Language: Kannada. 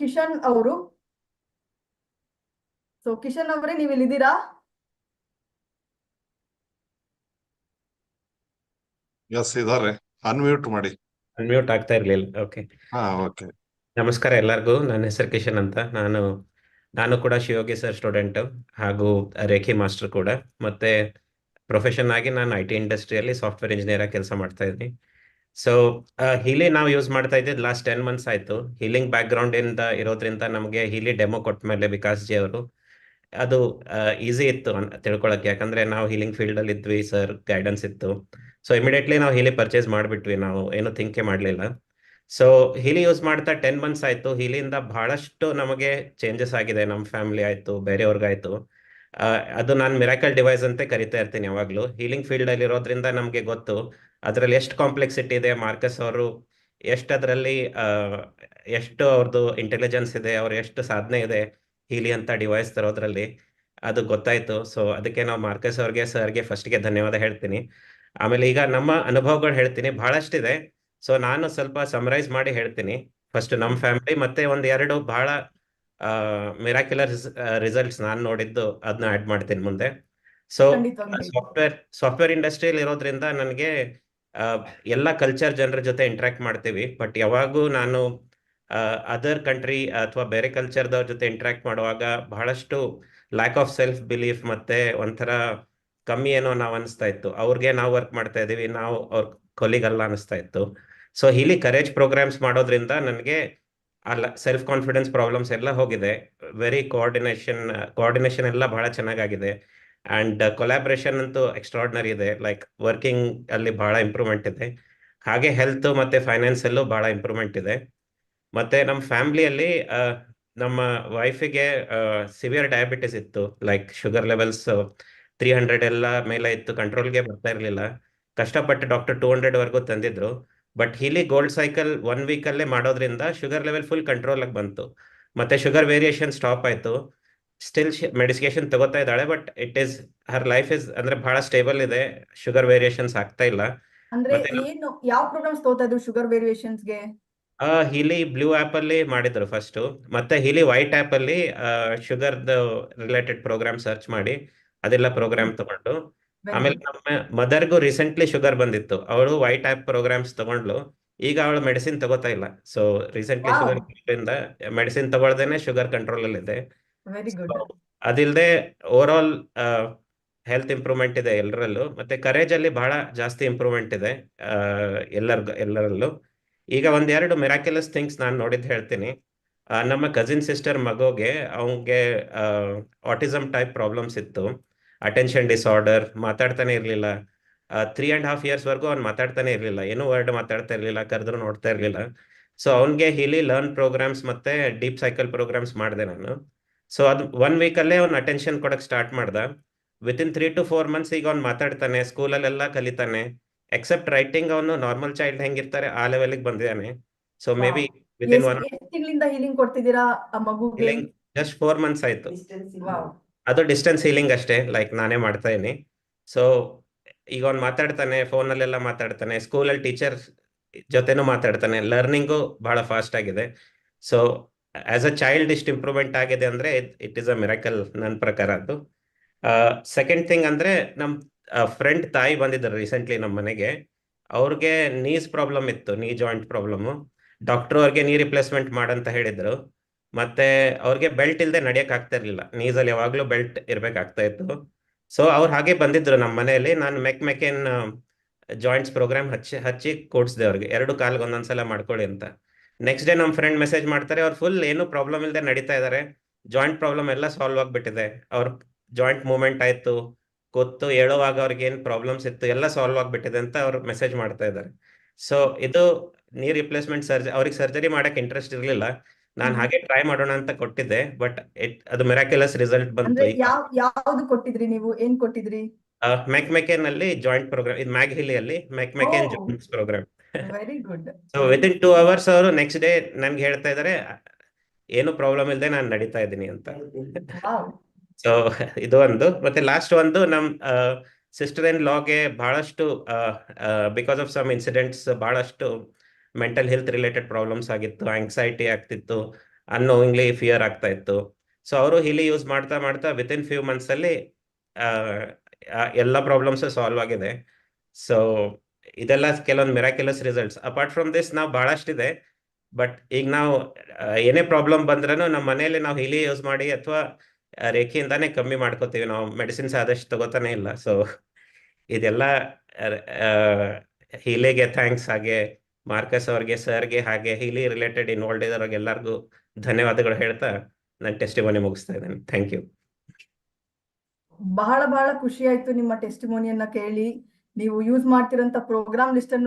ಕಿಶನ್ ಅವರು. ಸೊ ಕಿಶನ್ ಅವರೇ, ನೀವು ಇಲ್ಲಿದ್ದೀರಾ? ಎಸ್ ಇದಾರೆ, ಅನ್ಮ್ಯೂಟ್ ಮಾಡಿ. ಅನ್ಮ್ಯೂಟ್ ಆಗ್ತಾ ಇರ್ಲಿಲ್ಲ. ಓಕೆ. ಓಕೆ. ನಮಸ್ಕಾರ ಎಲ್ಲರಿಗೂ. ನನ್ನ ಹೆಸರು ಕಿಶನ್ ಅಂತ. ನಾನು ಕೂಡ ಶಿವಯೋಗಿ ಸರ್ ಸ್ಟೂಡೆಂಟ್ ಹಾಗೂ ರೇಖಿ ಮಾಸ್ಟರ್ ಕೂಡ. ಮತ್ತೆ ಪ್ರೊಫೆಷನ್ ಆಗಿ ನಾನು IT ಇಂಡಸ್ಟ್ರಿಯಲ್ಲಿ ಸಾಫ್ಟ್ವೇರ್ ಇಂಜಿನಿಯರ್ ಆಗಿ ಕೆಲಸ ಮಾಡ್ತಾ ಇದ್ದೀನಿ. ಸೊ ಹೀಲಿ ನಾವು ಯೂಸ್ ಮಾಡ್ತಾ ಇದ್ದಿದ್ದು ಲಾಸ್ಟ್ 10 ಮಂತ್ಸ್ ಆಯ್ತು. ಹೀಲಿಂಗ್ ಬ್ಯಾಕ್ ಗ್ರೌಂಡ್ ಇಂದ ಇರೋದ್ರಿಂದ ನಮಗೆ ಹೀಲಿ ಡೆಮೋ ಕೊಟ್ಟ ಮೇಲೆ ವಿಕಾಸ್ ಜಿ ಅವರು ಅದು ಈಸಿ ಇತ್ತು ತಿಳ್ಕೊಳಕ್ಕೆ. ಯಾಕಂದ್ರೆ ನಾವು ಹೀಲಿಂಗ್ ಫೀಲ್ಡ್ ಅಲ್ಲಿ ಇದ್ವಿ, ಸರ್ ಗೈಡೆನ್ಸ್ ಇತ್ತು. ಸೊ ಇಮಿಡಿಯೇಟ್ಲಿ ನಾವು ಹೀಲಿ ಪರ್ಚೇಸ್ ಮಾಡಿಬಿಟ್ವಿ, ನಾವು ಏನು ಥಿಂಕೇ ಮಾಡಲಿಲ್ಲ. ಸೊ ಹೀಲಿ ಯೂಸ್ ಮಾಡ್ತಾ 10 ಮಂತ್ಸ್ ಆಯ್ತು. ಹೀಲಿಂದ ಬಹಳಷ್ಟು ನಮಗೆ ಚೇಂಜಸ್ ಆಗಿದೆ, ನಮ್ಮ ಫ್ಯಾಮಿಲಿ ಆಯ್ತು, ಬೇರೆಯವ್ರಿಗಾಯ್ತು. ಅದು ನಾನು ಮಿರಾಕಲ್ ಡಿವೈಸ್ ಅಂತ ಕರಿತಾ ಇರ್ತೀನಿ ಯಾವಾಗಲೂ. ಹೀಲಿಂಗ್ ಫೀಲ್ಡ್ ಅಲ್ಲಿ ಇರೋದ್ರಿಂದ ನಮಗೆ ಗೊತ್ತು ಅದರಲ್ಲಿ ಎಷ್ಟು ಕಾಂಪ್ಲೆಕ್ಸಿಟಿ ಇದೆ. ಮಾರ್ಕಸ್ ಅವರು ಎಷ್ಟು ಅದರಲ್ಲಿ ಎಷ್ಟು ಅವ್ರದ್ದು ಇಂಟೆಲಿಜೆನ್ಸ್ ಇದೆ, ಅವ್ರ ಎಷ್ಟು ಸಾಧನೆ ಇದೆ ಹೀಲಿ ಅಂತ ಡಿವೈಸ್ ತರೋದ್ರಲ್ಲಿ, ಅದು ಗೊತ್ತಾಯ್ತು. ಸೊ ಅದಕ್ಕೆ ನಾವು ಮಾರ್ಕಸ್ ಅವ್ರಿಗೆ, ಸರ್ಗೆ ಫಸ್ಟ್ಗೆ ಧನ್ಯವಾದ ಹೇಳ್ತೀನಿ. ಆಮೇಲೆ ಈಗ ನಮ್ಮ ಅನುಭವಗಳು ಹೇಳ್ತೀನಿ, ಬಹಳಷ್ಟಿದೆ. ಸೊ ನಾನು ಸ್ವಲ್ಪ ಸಮರೈಸ್ ಮಾಡಿ ಹೇಳ್ತೀನಿ. ಫಸ್ಟ್ ನಮ್ಮ ಫ್ಯಾಮಿಲಿ, ಮತ್ತೆ ಒಂದೆರಡು ಬಹಳ ಮಿರಾಕ್ಯುಲರ್ ರಿಸಲ್ಟ್ಸ್ ನಾನು ನೋಡಿದ್ದು ಅದನ್ನ ಆಡ್ ಮಾಡ್ತೀನಿ ಮುಂದೆ. ಸೊ ಸಾಫ್ಟ್ವೇರ್ ಇಂಡಸ್ಟ್ರಿಯಲ್ಲಿ ಇರೋದ್ರಿಂದ ನನಗೆ ಎಲ್ಲ ಕಲ್ಚರ್ ಜನರ ಜೊತೆ ಇಂಟ್ರಾಕ್ಟ್ ಮಾಡ್ತೀವಿ. ಬಟ್ ಯಾವಾಗೂ ನಾನು ಅದರ್ ಕಂಟ್ರಿ ಅಥವಾ ಬೇರೆ ಕಲ್ಚರ್ದವ್ರ ಜೊತೆ ಇಂಟ್ರಾಕ್ಟ್ ಮಾಡುವಾಗ ಬಹಳಷ್ಟು ಲ್ಯಾಕ್ ಆಫ್ ಸೆಲ್ಫ್ ಬಿಲೀಫ್ ಮತ್ತೆ ಒಂಥರ ಕಮ್ಮಿ ಏನೋ ನಾವು ಅನಿಸ್ತಾ ಇತ್ತು. ಅವ್ರಿಗೆ ನಾವು ವರ್ಕ್ ಮಾಡ್ತಾ ಇದೀವಿ, ನಾವು ಅವ್ರ ಕೊಲಿಗ್ ಅಲ್ಲ ಅನಿಸ್ತಾ ಇತ್ತು. ಸೊ ಇಲ್ಲಿ ಕರೇಜ್ ಪ್ರೋಗ್ರಾಮ್ಸ್ ಮಾಡೋದ್ರಿಂದ ನನಗೆ ಅಲ್ಲ ಸೆಲ್ಫ್ ಕಾನ್ಫಿಡೆನ್ಸ್ ಪ್ರಾಬ್ಲಮ್ಸ್ ಎಲ್ಲ ಹೋಗಿದೆ. ವೆರಿ ಕೋಆರ್ಡಿನೇಷನ್ ಎಲ್ಲ ಬಹಳ ಚೆನ್ನಾಗಿದೆ. ಅಂಡ್ ಕೊಲಾಬ್ರೇಷನ್ ಅಂತೂ ಎಕ್ಸ್ಟ್ರಾರ್ಡಿನರಿ ಇದೆ. ಲೈಕ್ ವರ್ಕಿಂಗ್ ಅಲ್ಲಿ ಬಹಳ ಇಂಪ್ರೂವ್ಮೆಂಟ್ ಇದೆ. ಹಾಗೆ ಹೆಲ್ತ್ ಮತ್ತೆ ಫೈನಾನ್ಸ್ ಅಲ್ಲೂ ಬಹಳ ಇಂಪ್ರೂವ್ಮೆಂಟ್ ಇದೆ. ಮತ್ತೆ ನಮ್ಮ ಫ್ಯಾಮಿಲಿಯಲ್ಲಿ ನಮ್ಮ ವೈಫಿಗೆ ಸಿವಿಯರ್ ಡಯಾಬಿಟಿಸ್ ಇತ್ತು. ಲೈಕ್ ಶುಗರ್ ಲೆವೆಲ್ಸ್ 300 ಎಲ್ಲ ಮೇಲೆ ಇತ್ತು, ಕಂಟ್ರೋಲ್ಗೆ ಬರ್ತಾ ಇರಲಿಲ್ಲ. ಕಷ್ಟಪಟ್ಟು ಡಾಕ್ಟರ್ 200 ವರೆಗೂ ತಂದಿದ್ರು. ಬಟ್ ಇಲ್ಲಿ ಗೋಲ್ಡ್ ಸೈಕಲ್ 1 ವೀಕ್ ಅಲ್ಲೇ ಮಾಡೋದ್ರಿಂದ ಶುಗರ್ ಲೆವೆಲ್ ಫುಲ್ ಕಂಟ್ರೋಲ್ ಆಗಿ ಬಂತು. ಮತ್ತೆ ಶುಗರ್ ವೇರಿಯೇಷನ್ ಸ್ಟಾಪ್ ಆಯ್ತು. ಸ್ಟಿಲ್ ಮೆಡಿಕೇಶನ್ ತಗೋತಾ ಇದ್ದಾಳೆ, ಬಟ್ ಹರ್ ಲೈಫ್ ಇಸ್ ಅಂದ್ರೆ ಬಹಳ ಸ್ಟೇಬಲ್ ಇದೆ. ಶುಗರ್ ವೇರಿಯೇಷನ್ಸ್ ಆಗ್ತಾ ಇಲ್ಲ. ಅಂದ್ರೆ ಏನು ಯಾವ ಪ್ರೋಗ್ರಾಮ್ಸ್ ತಗೋತಾ ಇದ್ರು ಶುಗರ್ ವೇರಿಯೇಷನ್ಸ್ಗೆ? ಹೀಲಿ ಬ್ಲೂ ಆಪ್ ಅಲ್ಲಿ ಮಾಡಿದ್ರು ಫಸ್ಟ್, ಮತ್ತೆ ಹೀಲಿ ವೈಟ್ ಆಪ್ ಅಲ್ಲಿ ಶುಗರ್ ರಿಲೇಟೆಡ್ ಪ್ರೋಗ್ರಾಮ್ ಸರ್ಚ್ ಮಾಡಿ ಅದೆಲ್ಲ ಪ್ರೋಗ್ರಾಮ್ ತಗೊಂಡು. ಆಮೇಲೆ ನಮ್ಮ ಮದರ್ಗೂ ರೀಸೆಂಟ್ಲಿ ಶುಗರ್ ಬಂದಿತ್ತು, ಅವಳು ವೈಟ್ ಆಪ್ ಪ್ರೋಗ್ರಾಮ್ಸ್ ತಗೊಂಡ್ಲು. ಈಗ ಅವಳು ಮೆಡಿಸಿನ್ ತಗೋತಾ ಇಲ್ಲ. ಸೊ ರೀಸೆಂಟ್ಲಿ ಶುಗರ್ ಇಂದ ಮೆಡಿಸಿನ್ ತಗೊಳ್ದೇನೆ ಶುಗರ್ ಕಂಟ್ರೋಲ್ ಅಲ್ಲಿ ಇದೆ. Very good. ಅದಿಲ್ಲದೆ ಓವರ್ ಆಲ್ ಹೆಲ್ತ್ ಇಂಪ್ರೂವ್ಮೆಂಟ್ ಇದೆ ಎಲ್ಲರಲ್ಲೂ. ಮತ್ತೆ ಕರೇಜ್ ಅಲ್ಲಿ ಬಹಳ ಜಾಸ್ತಿ ಇಂಪ್ರೂವ್ಮೆಂಟ್ ಇದೆ ಎಲ್ಲರಲ್ಲೂ. ಈಗ ಒಂದೆರಡು ಮಿರಾಕ್ಯುಲಸ್ ಥಿಂಗ್ಸ್ ನಾನು ನೋಡಿದ್ದು ಹೇಳ್ತೀನಿ. ನಮ್ಮ ಕಸಿನ್ ಸಿಸ್ಟರ್ ಮಗುಗೆ ಅವನಿಗೆ ಆಟಿಸಮ್ ಟೈಪ್ ಪ್ರಾಬ್ಲಮ್ಸ್ ಇತ್ತು. ಅಟೆನ್ಷನ್ ಡಿಸಾರ್ಡರ್, ಮಾತಾಡ್ತಾನೆ ಇರಲಿಲ್ಲ. 3.5 years ವರೆಗೂ ಅವ್ನು ಮಾತಾಡ್ತಾನೆ ಇರಲಿಲ್ಲ, ಏನೂ ವರ್ಡ್ ಮಾತಾಡ್ತಾ ಇರಲಿಲ್ಲ, ಕರೆದ್ರು ನೋಡ್ತಾ ಇರಲಿಲ್ಲ. ಸೊ ಅವನಿಗೆ ಹೀಲಿ ಲರ್ನ್ ಪ್ರೋಗ್ರಾಮ್ಸ್ ಮತ್ತೆ ಡೀಪ್ ಸೈಕಲ್ ಪ್ರೋಗ್ರಾಮ್ಸ್ ಮಾಡಿದೆ ನಾನು. ಸೊ ಅದು 1 ವೀಕಲ್ಲೇ ಅವ್ನು ಅಟೆನ್ಷನ್ ಕೊಡಕ್ಕೆ ಸ್ಟಾರ್ಟ್ ಮಾಡ್ದ. ವಿತಿನ್ 3 to 4 months ಈಗ ಅವ್ನು ಮಾತಾಡ್ತಾನೆ, ಸ್ಕೂಲಲ್ಲೆಲ್ಲ ಕಲಿತಾನೆ. ಎಕ್ಸೆಪ್ಟ್ ರೈಟಿಂಗ್ ಅವನು ನಾರ್ಮಲ್ ಚೈಲ್ಡ್ ಹೆಂಗಿರ್ತಾರೆ ಆ ಲೆವೆಲ್ಗೆ ಬಂದಿದ್ದಾನೆ. ಸೊ ಮೇ ಬಿ ವಿತಿನ್ ತಿಂಗಳಿಂದ ಹೀಲಿಂಗ್ ಕೊಡ್ತಿದ್ದೀರಾ ಆ ಮಗುಗೆ? ಜಸ್ಟ್ 4 months ಆಯ್ತು. ಅದು ಡಿಸ್ಟೆನ್ಸ್ ಹೀಲಿಂಗ್ ಅಷ್ಟೇ, ಲೈಕ್ ನಾನೇ ಮಾಡ್ತಾ ಇದೀನಿ. ಸೊ ಈಗ ಅವ್ನು ಮಾತಾಡ್ತಾನೆ, ಫೋನಲ್ಲೆಲ್ಲ ಮಾತಾಡ್ತಾನೆ, ಸ್ಕೂಲಲ್ಲಿ ಟೀಚರ್ ಜೊತೆನೂ ಮಾತಾಡ್ತಾನೆ. ಲರ್ನಿಂಗು ಬಹಳ ಫಾಸ್ಟ್ ಆಗಿದೆ. ಸೊ ಆಸ್ ಅ ಚೈಲ್ಡ್ ಇಷ್ಟು ಇಂಪ್ರೂವ್ಮೆಂಟ್ ಆಗಿದೆ ಅಂದ್ರೆ ಇಟ್ ಇಸ್ ಅ ಮಿರಾಕಲ್ ನನ್ನ ಪ್ರಕಾರ. ಅದು ಸೆಕೆಂಡ್ ಥಿಂಗ್ ಅಂದ್ರೆ ನಮ್ ಫ್ರೆಂಡ್ ತಾಯಿ ಬಂದಿದ್ರು ರೀಸೆಂಟ್ಲಿ ನಮ್ಮ ಮನೆಗೆ. ಅವ್ರಿಗೆ ನೀಸ್ ಪ್ರಾಬ್ಲಮ್ ಇತ್ತು, ನೀ ಜಾಯಿಂಟ್ ಪ್ರಾಬ್ಲಮ್. ಡಾಕ್ಟರ್ ಅವ್ರಿಗೆ ನೀ ರಿಪ್ಲೇಸ್ಮೆಂಟ್ ಮಾಡಂತ ಹೇಳಿದ್ರು. ಮತ್ತೆ ಅವ್ರಿಗೆ ಬೆಲ್ಟ್ ಇಲ್ಲದೆ ನಡಿಯಕ್ ಆಗ್ತಾ ಇರ್ಲಿಲ್ಲ, ನೀಸಲ್ಲಿ ಯಾವಾಗ್ಲೂ ಬೆಲ್ಟ್ ಇರ್ಬೇಕಾಗ್ತಾ ಇತ್ತು. ಸೊ ಅವ್ರು ಹಾಗೆ ಬಂದಿದ್ರು ನಮ್ಮ ಮನೆಯಲ್ಲಿ. ನಾನು ಮೆಕೆನ್ ಜಾಯಿಂಟ್ಸ್ ಪ್ರೋಗ್ರಾಮ್ ಹಚ್ಚಿ ಕೊಡ್ಸಿದೆ ಅವ್ರಿಗೆ, 2 ಕಾಲ್ಗೆ ಒಂದೊಂದ್ಸಲ ಮಾಡ್ಕೊಳ್ಳಿ ಅಂತ. ನೆಕ್ಸ್ಟ್ ಡೇ ನಮ್ಮ ಫ್ರೆಂಡ್ ಮೆಸೇಜ್ ಮಾಡ್ತಾರೆ, ಅವ್ರು ಫುಲ್ ಏನು ಪ್ರಾಬ್ಲಮ್ ಇಲ್ಲದೆ ನಡೀತಾ ಇದ್ದಾರೆ, ಜಾಯಿಂಟ್ ಪ್ರಾಬ್ಲಮ್ ಎಲ್ಲ ಸಾಲ್ವ್ ಆಗ್ಬಿಟ್ಟಿದೆ, ಅವ್ರ ಜಾಯಿಂಟ್ ಮೂವ್ಮೆಂಟ್ ಆಯ್ತು, ಕೂತು ಹೇಳುವಾಗ ಅವ್ರಿಗೆ ಏನ್ ಪ್ರಾಬ್ಲಮ್ಸ್ ಇತ್ತು ಎಲ್ಲ ಸಾಲ್ವ್ ಆಗ್ಬಿಟ್ಟಿದೆ ಅಂತ ಅವ್ರು ಮೆಸೇಜ್ ಮಾಡ್ತಾ ಇದ್ದಾರೆ. ಸೊ ಇದು ನೀ ರಿಪ್ಲೇಸ್ಮೆಂಟ್ ಅವ್ರಿಗೆ ಸರ್ಜರಿ ಮಾಡಕ್ ಇಂಟ್ರೆಸ್ಟ್ ಇರ್ಲಿಲ್ಲ. ನಾನು ಹಾಗೆ ಟ್ರೈ ಮಾಡೋಣ ಅಂತ ಕೊಟ್ಟಿದ್ದೆ, ಬಟ್ ಅದು ಮಿರಾಕ್ಯುಲಸ್ ರಿಸಲ್ಟ್ ಬಂತು. ಯಾವ್ದು ಕೊಟ್ಟಿದ್ರಿ ನೀವು? ಏನ್ ಕೊಟ್ಟಿದ್ರಿ? ಮೆಕೆನ್ ಅಲ್ಲಿ ಜಾಯಿಂಟ್ ಪ್ರೋಗ್ರಾಮ್, ಇದು ಮ್ಯಾಗ್ಹಿಲಿಯಲ್ಲಿ ಮೆಕೆನ್ joints program. Very good. So within 2 hours ಅವರು ನೆಕ್ಸ್ಟ್ ಡೇ ನನ್ಗೆ ಹೇಳ್ತಾ ಇದಾರೆ, ಏನು ಪ್ರಾಬ್ಲಮ್ ಇಲ್ಲದೆ ನಾನು ನಡೀತಾ ಇದ್ದೀನಿ ಅಂತ. ಸೊ ಇದು ಒಂದು. ಮತ್ತೆ ಲಾಸ್ಟ್ ಒಂದು, ನಮ್ ಸಿಸ್ಟರ್ ಇನ್ ಲಾಗೆ ಬಹಳಷ್ಟು ಬಿಕಾಸ್ ಆಫ್ ಸಮ್ ಇನ್ಸಿಡೆಂಟ್ಸ್ ಬಹಳಷ್ಟು ಮೆಂಟಲ್ ಹೆಲ್ತ್ ರಿಲೇಟೆಡ್ ಪ್ರಾಬ್ಲಮ್ಸ್ ಆಗಿತ್ತು, ಆಂಗ್ಸೈಟಿ ಆಗ್ತಿತ್ತು. ಅನ್ನೋಯಿಂಗ್ಲಿ ಫಿಯರ್ ಆಗ್ತಾ ಇತ್ತು. ಸೊ ಅವರು ಹೀಲಿ ಯೂಸ್ ಮಾಡ್ತಾ ಮಾಡ್ತಾ ವಿತಿನ್ ಫ್ಯೂ ಮಂತ್ಸ್ ಅಲ್ಲಿ ಎಲ್ಲ ಪ್ರಾಬ್ಲಮ್ಸ್ ಸಾಲ್ವ್ ಆಗಿದೆ. ಸೊ ಇದೆಲ್ಲ ಕೆಲವೊಂದು miraculous results. Apart from this ನಾವು ಬಹಳಷ್ಟಿದೆ, ಬಟ್ ಈಗ ನಾವು ಏನೇ ಪ್ರಾಬ್ಲಮ್ ಬಂದ್ರೂ ನಮ್ಮ ಮನೆಯಲ್ಲಿ ನಾವು ಹೀಲಿ ಯೂಸ್ ಮಾಡಿ ಅಥವಾ ರೇಖೆಯಿಂದಾನೇ ಕಮ್ಮಿ ಮಾಡ್ಕೋತೀವಿ. ನಾವು ಮೆಡಿಸಿನ್ಸ್ ಆದಷ್ಟು ತಗೋತಾನೆ ಇಲ್ಲ. ಸೊ ಇದೆಲ್ಲ ಹೀಲಿಗೆ ಥ್ಯಾಂಕ್ಸ್. ಹಾಗೆ ಮಾರ್ಕಸ್ ಅವ್ರಿಗೆ, ಸರ್ಗೆ, ಹಾಗೆ ಹೀಲಿ ರಿಲೇಟೆಡ್ ಇನ್ವಾಲ್ವ್ ಇರೋರಿಗೆ ಎಲ್ಲರಿಗೂ ಧನ್ಯವಾದಗಳು ಹೇಳ್ತಾ ನನ್ನ ಟೆಸ್ಟಿಮೋನಿ ಮುಗಿಸ್ತಾ ಇದ್ದೇನೆ. Thank you. ಬಹಳ ಖುಷಿ ಆಯ್ತು ನಿಮ್ಮ ಟೆಸ್ಟಿಮೋನಿಯನ್ನ ಕೇಳಿ. ನೀವು ಯೂಸ್ ಮಾಡ್ತಿರೋಂಥ ಪ್ರೋಗ್ರಾಮ್ ಲಿಸ್ಟ್ ಅನ್ನು